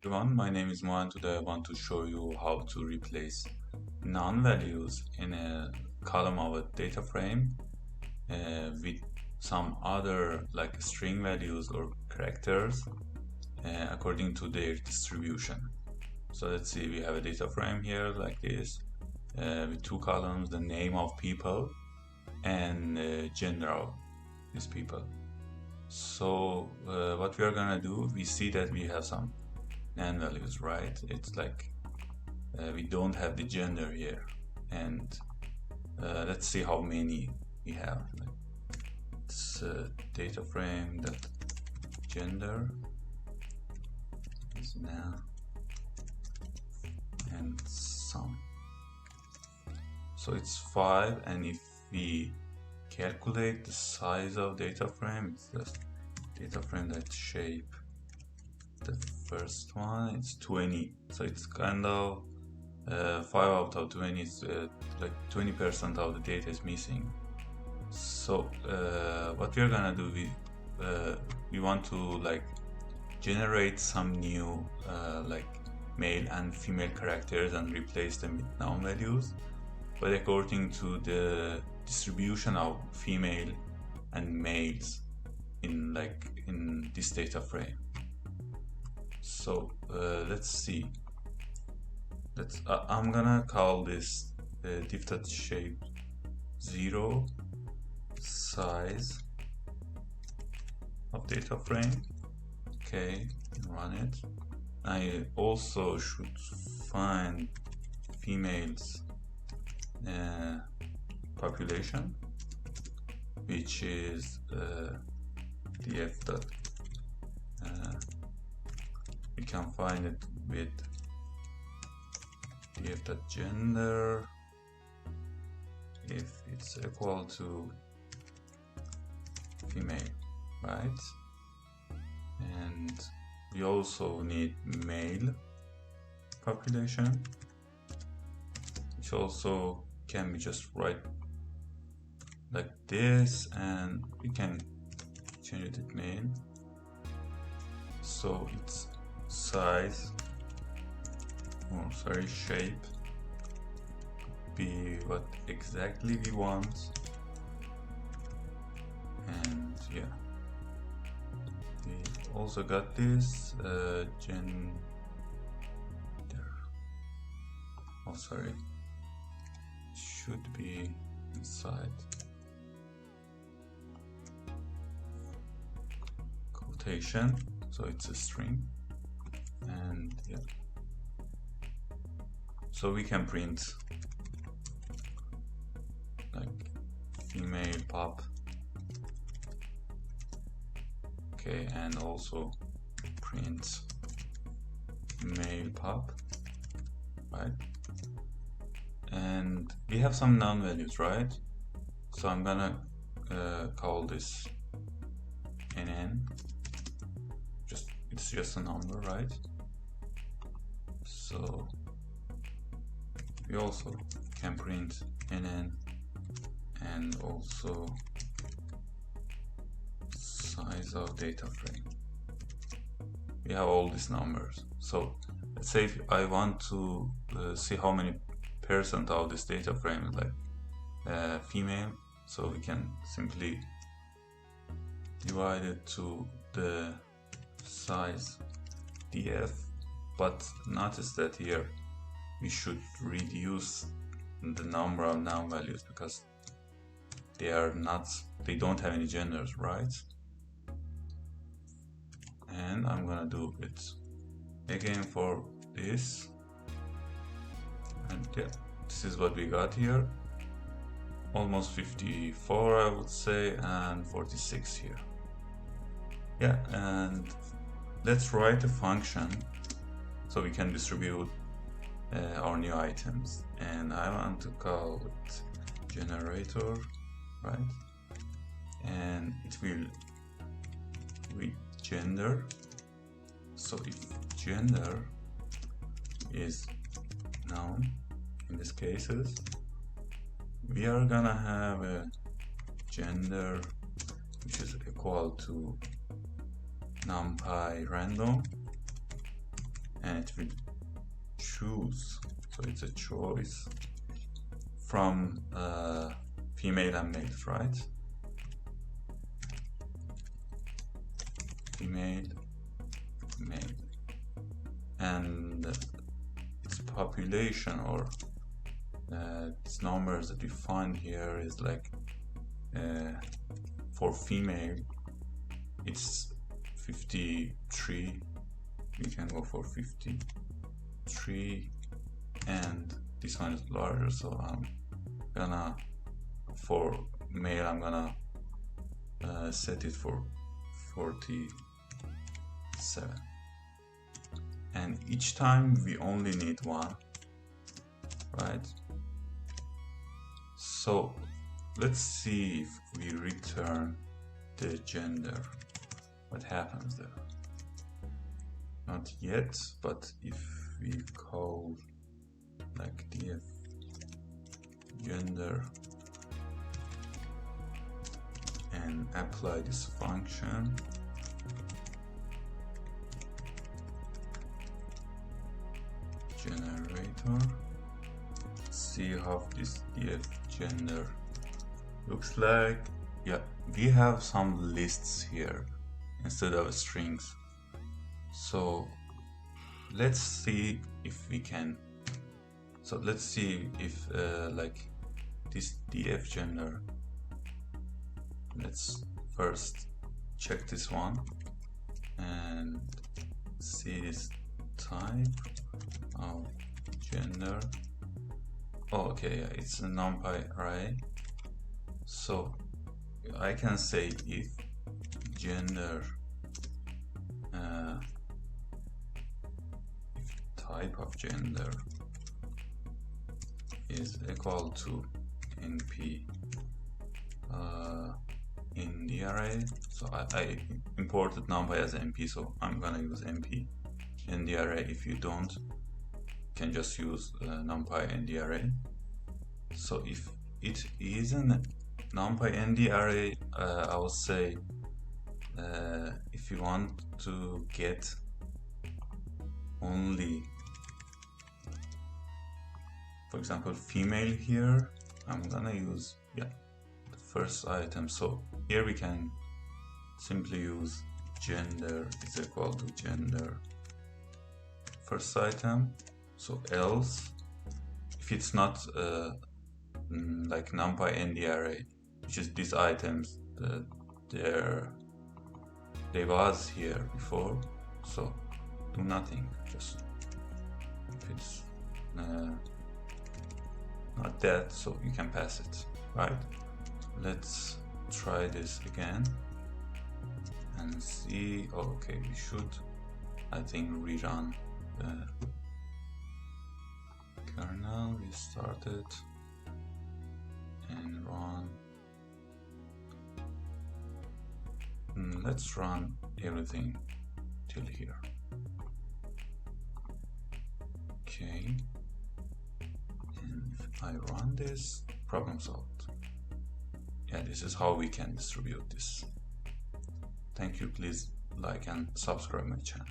Everyone, my name is Mo and today I want to show you how to replace non-values in a column of a data frame with some other like string values or characters according to their distribution. So let's see, we have a data frame here like this with two columns, the name of people and gender of these people. So what we are gonna do, we see that we have some non-values, right? It's like we don't have the gender here, and let's see how many we have. It's data frame that gender is now and some. So it's 5, and if we calculate the size of data frame, it's just data frame that shape. The first one, it's 20, so it's kind of 5 out of 20 is like 20% of the data is missing. So what we're gonna do, we want to like generate some new like male and female characters and replace them with noun values, but according to the distribution of female and males in this data frame. So let's see. I'm gonna call this div.shape 0 size of data frame. Okay, run it. I also should find females population, which is df. We can find it with df.gender if it's equal to female, right? And we also need male population, which also can be just write like this, and we can change it to male. So it's size, shape be what exactly we want, and yeah, we also got this gender. Should be inside quotation, so it's a string. And yeah, so we can print like female pop, okay, and also print male pop, right? And we have some noun values, right? So I'm gonna call this nn. It's just a number, right? So we also can print nn and also size of data frame. We have all these numbers. So let's say if I want to see how many percent of this data frame is like female, so we can simply divide it to the size df, but notice that here we should reduce the number of noun values because they don't have any genders, right? And I'm gonna do it again for this, and yeah, this is what we got here. Almost 54, I would say, and 46 here. Yeah, and let's write a function so we can distribute our new items, and I want to call it generator, right? And it will with gender. So if gender is noun in these cases, we are gonna have a gender which is equal to numpy random, and it will choose, so it's a choice from female and males, right? Female, male, and its population, or its numbers that we find here is like for female it's 53. We can go for 53, and this one is larger, so I'm gonna, for male, I'm gonna set it for 47, and each time we only need one, right? So let's see if we return the gender, what happens there. Not yet, but if we call like df gender and apply this function, generator, see how this df gender looks like. Yeah, we have some lists here instead of strings. So let's see if we can, so let's see if like this df gender, let's first check this one and see this type of gender. Oh, okay, yeah, it's a numpy array. So I can say if gender if type of gender is equal to np in the array, so I imported numpy as np, so I'm gonna use np in the array. If you don't, you can just use numpy in the array. So if it is an numpy in the array, I will say if you want to get only, for example, female here, I'm gonna use the first item. So here we can simply use gender is equal to gender first item. So else, if it's not like numpy in the array, which is these items, they was here before, so do nothing, just if it's not that, so you can pass it, right? Let's try this again and see. Okay, we should, I think, rerun the kernel, restart it and run. Let's run everything till here. Okay, and if I run this, problem solved. Yeah, this is how we can distribute this. Thank you. Please like and subscribe my channel.